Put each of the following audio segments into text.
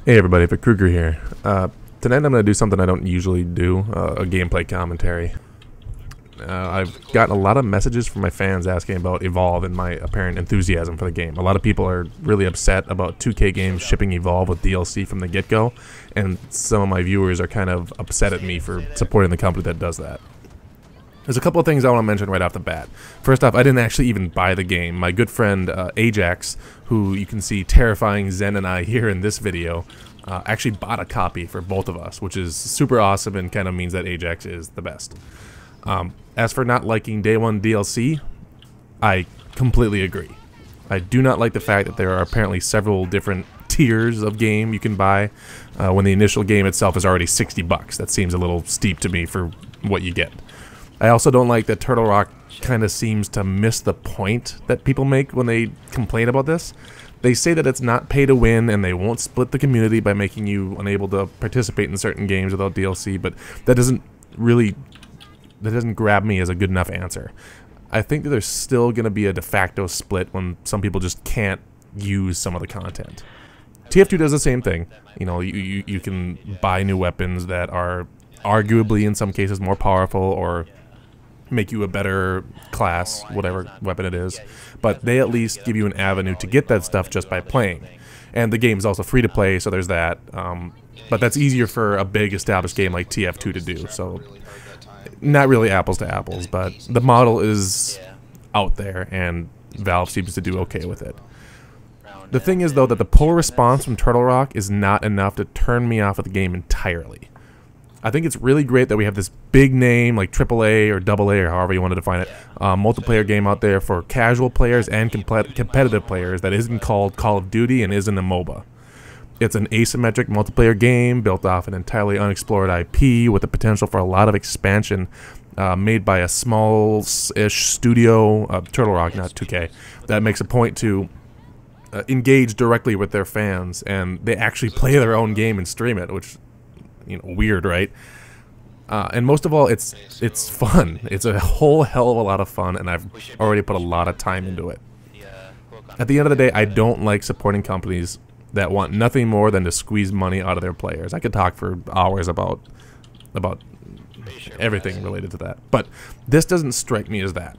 Hey everybody, Vic Kruger here. Tonight I'm going to do something I don't usually do, a gameplay commentary. I've gotten a lot of messages from my fans asking about Evolve and my apparent enthusiasm for the game. A lot of people are really upset about 2K games shipping Evolve with DLC from the get-go, and some of my viewers are kind of upset at me for supporting the company that does that. There's a couple of things I want to mention right off the bat. First off, I didn't actually even buy the game. My good friend Ajax, who you can see terrifying Zen and I here in this video, actually bought a copy for both of us, which is super awesome and kind of means that Ajax is the best. As for not liking Day 1 DLC, I completely agree. I do not like the fact that there are apparently several different tiers of game you can buy when the initial game itself is already $60. That seems a little steep to me for what you get. I also don't like that Turtle Rock kind of seems to miss the point that people make when they complain about this. They say that it's not pay to win and they won't split the community by making you unable to participate in certain games without DLC, but that doesn't grab me as a good enough answer. I think that there's still going to be a de facto split when some people just can't use some of the content. TF2 does the same thing. You know, you can buy new weapons that are arguably in some cases more powerful or make you a better class, whatever weapon it is, but they at least give you an avenue to get that stuff just by playing. And the game is also free to play, so there's that. But that's easier for a big established game like TF2 to do, so not really apples to apples, but the model is out there and Valve seems to do okay with it. The thing is though that the poor response from Turtle Rock is not enough to turn me off of the game entirely. I think it's really great that we have this big name like AAA or AA or however you want to define it, multiplayer game out there for casual players and competitive players that isn't called Call of Duty and isn't a MOBA. It's an asymmetric multiplayer game built off an entirely unexplored IP with the potential for a lot of expansion, made by a small-ish studio, Turtle Rock, not 2K, that makes a point to engage directly with their fans, and they actually play their own game and stream it, which, you know, weird, right? And most of all, it's fun. It's a whole hell of a lot of fun, and I've already put a lot of time into it. At the end of the day, I don't like supporting companies that want nothing more than to squeeze money out of their players. I could talk for hours about everything related to that, but this doesn't strike me as that.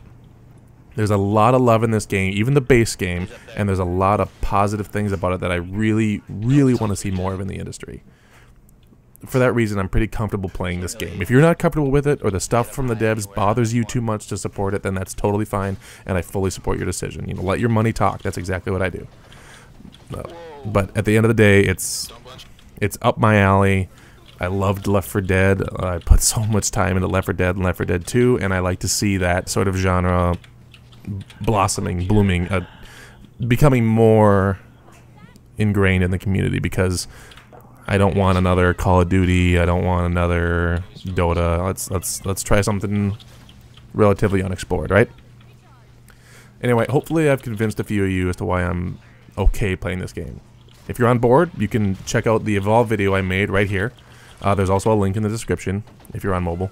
There's a lot of love in this game, even the base game, and there's a lot of positive things about it that I really, really want to see more of in the industry. For that reason, I'm pretty comfortable playing this game. If you're not comfortable with it, or the stuff from the devs bothers you too much to support it, then that's totally fine, and I fully support your decision. You know, let your money talk. That's exactly what I do. But at the end of the day, it's up my alley. I loved Left 4 Dead. I put so much time into Left 4 Dead and Left 4 Dead 2, and I like to see that sort of genre blossoming, blooming, becoming more ingrained in the community, because I don't want another Call of Duty. I don't want another Dota. Let's try something relatively unexplored, right? Anyway, hopefully I've convinced a few of you as to why I'm okay playing this game. If you're on board, you can check out the Evolve video I made right here. There's also a link in the description if you're on mobile.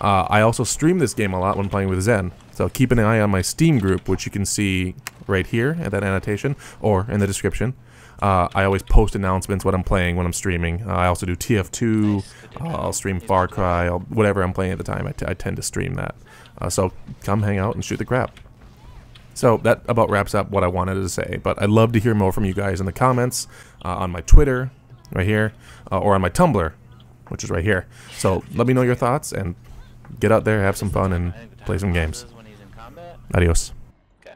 I also stream this game a lot when playing with Zen, so keep an eye on my Steam group, which you can see right here at that annotation or in the description. I always post announcements what I'm playing when I'm streaming. I also do TF2, I'll stream Far Cry, whatever I'm playing at the time, I tend to stream that. So come hang out and shoot the crap. So that about wraps up what I wanted to say, but I'd love to hear more from you guys in the comments, on my Twitter, right here, or on my Tumblr, which is right here. So let me know your thoughts, and get out there, have some fun, and play some games. Adios. Okay.